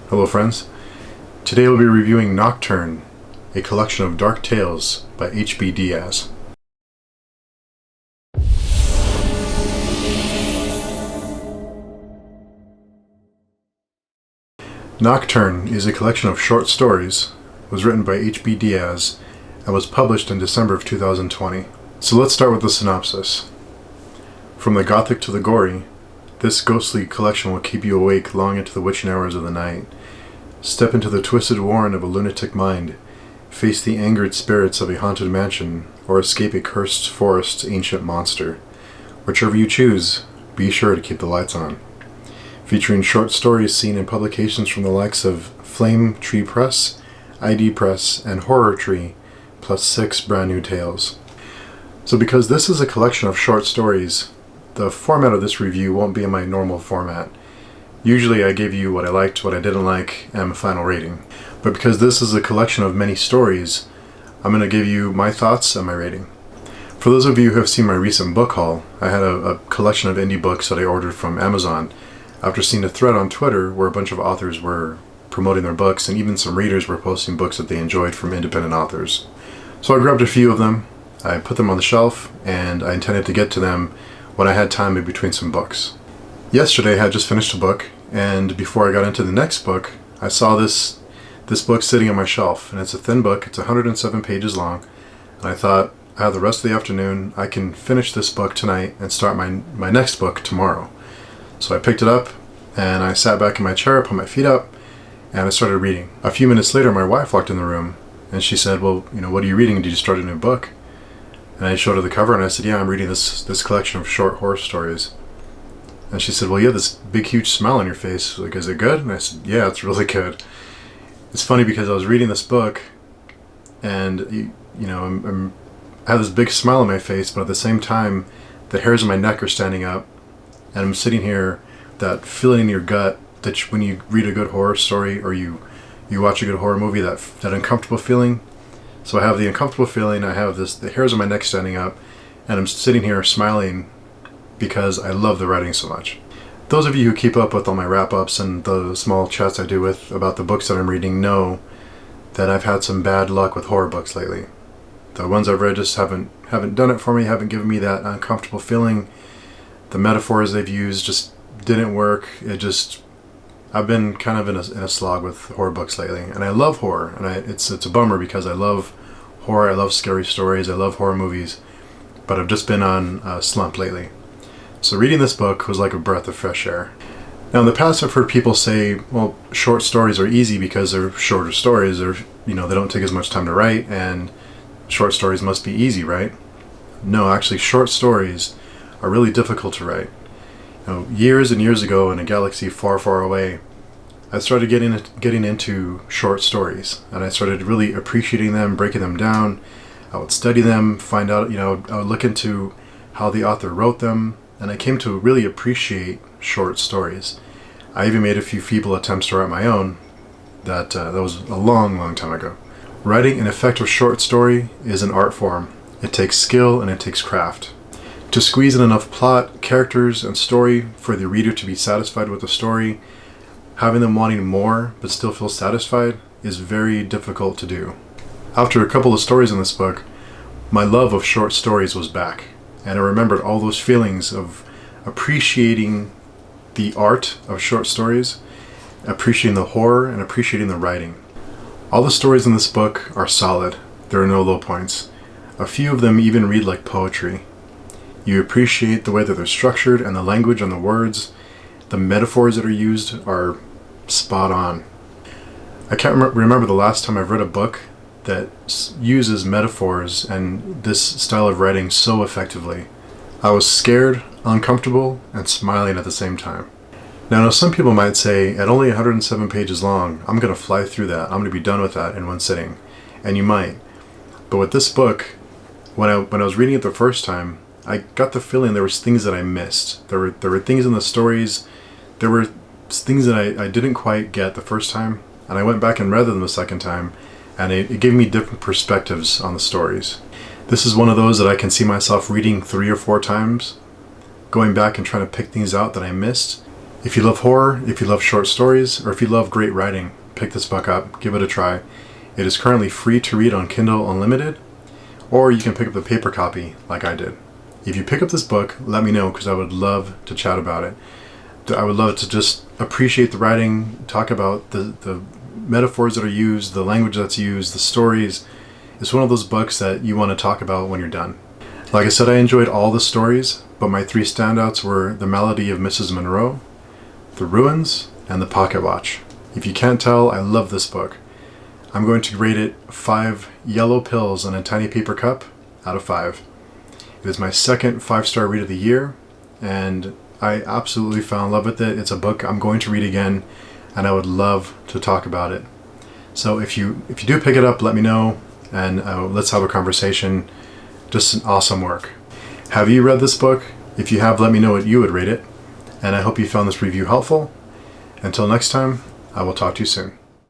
Hello friends, today we'll be reviewing Nocturne, a collection of dark tales by H.B. Diaz. Nocturne is a collection of short stories, was written by H.B. Diaz, and was published in December of 2020. So let's start with the synopsis. From the gothic to the gory, this ghostly collection will keep you awake long into the witching hours of the night. Step into the twisted warren of a lunatic mind, face the angered spirits of a haunted mansion, or escape a cursed forest's ancient monster. Whichever you choose, be sure to keep the lights on. Featuring short stories seen in publications from the likes of Flame Tree Press, ID Press, and Horror Tree, plus 6 brand new tales. So because this is a collection of short stories, the format of this review won't be in my normal format. Usually I give you what I liked, what I didn't like, and my final rating. But because this is a collection of many stories, I'm going to give you my thoughts and my rating. For those of you who have seen my recent book haul, I had a collection of indie books that I ordered from Amazon after seeing a thread on Twitter where a bunch of authors were promoting their books, and even some readers were posting books that they enjoyed from independent authors. So I grabbed a few of them, I put them on the shelf, and I intended to get to them when I had time in between some books. Yesterday I had just finished a book, and before I got into the next book, I saw this book sitting on my shelf, and it's a thin book, it's 107 pages long, and I thought, I have the rest of the afternoon, I can finish this book tonight and start my next book tomorrow. So I picked it up, and I sat back in my chair, put my feet up, and I started reading. A few minutes later, my wife walked in the room, and she said, well, what are you reading? Did you start a new book? And I showed her the cover, and I said, yeah, I'm reading this collection of short horror stories. And she said, well, you have this big, huge smile on your face. Like, is it good? And I said, yeah, it's really good. It's funny because I was reading this book, and I have this big smile on my face, but at the same time, the hairs on my neck are standing up, and I'm sitting here, that feeling in your gut that when you read a good horror story or you watch a good horror movie, that uncomfortable feeling. So I have the uncomfortable feeling, I have the hairs on my neck standing up, and I'm sitting here smiling because I love the writing so much. Those of you who keep up with all my wrap-ups and the small chats I do about the books that I'm reading know that I've had some bad luck with horror books lately. The ones I've read just haven't done it for me, haven't given me that uncomfortable feeling. The metaphors they've used just didn't work. I've been kind of in a slog with horror books lately, and I love horror, and it's a bummer because I love horror, I love scary stories, I love horror movies, but I've just been on a slump lately. So reading this book was like a breath of fresh air. Now in the past I've heard people say, well, short stories are easy because they're shorter stories, or they don't take as much time to write, and short stories must be easy, right? No, actually short stories are really difficult to write. Years and years ago in a galaxy far, far away, I started getting into short stories, and I started really appreciating them, breaking them down. I would study them, find out, I would look into how the author wrote them, and I came to really appreciate short stories. I even made a few feeble attempts to write my own. That was a long, long time ago. Writing an effective short story is an art form. It takes skill and it takes craft. To squeeze in enough plot, characters, and story for the reader to be satisfied with the story, having them wanting more but still feel satisfied, is very difficult to do. After a couple of stories in this book, my love of short stories was back, and I remembered all those feelings of appreciating the art of short stories, appreciating the horror, and appreciating the writing. All the stories in this book are solid. There are no low points. A few of them even read like poetry. You appreciate the way that they're structured, and the language and the words, the metaphors that are used are spot on. I can't remember the last time I've read a book that uses metaphors and this style of writing so effectively. I was scared, uncomfortable, and smiling at the same time. Now some people might say, at only 107 pages long, I'm going to fly through that, I'm going to be done with that in one sitting. And you might. But with this book, when I was reading it the first time, I got the feeling there was things that I missed. There were things in the stories, there were things that I didn't quite get the first time, and I went back and read them the second time, and it gave me different perspectives on the stories. This is one of those that I can see myself reading 3 or 4 times, going back and trying to pick things out that I missed. If you love horror, if you love short stories, or if you love great writing, pick this book up, give it a try. It is currently free to read on Kindle Unlimited, or you can pick up the paper copy like I did. If you pick up this book, let me know, because I would love to chat about it. I would love to just appreciate the writing, talk about the metaphors that are used, the language that's used, the stories. It's one of those books that you want to talk about when you're done. Like I said, I enjoyed all the stories, but my 3 standouts were The Malady of Mrs. Monroe, The Ruins, and The Pocket Watch. If you can't tell, I love this book. I'm going to rate it 5 yellow pills in a tiny paper cup out of 5. It is my second 5-star read of the year, and I absolutely fell in love with it. It's a book I'm going to read again, and I would love to talk about it. So if you do pick it up, let me know, and let's have a conversation. Just an awesome work. Have you read this book? If you have, let me know what you would rate it, and I hope you found this review helpful. Until next time, I will talk to you soon.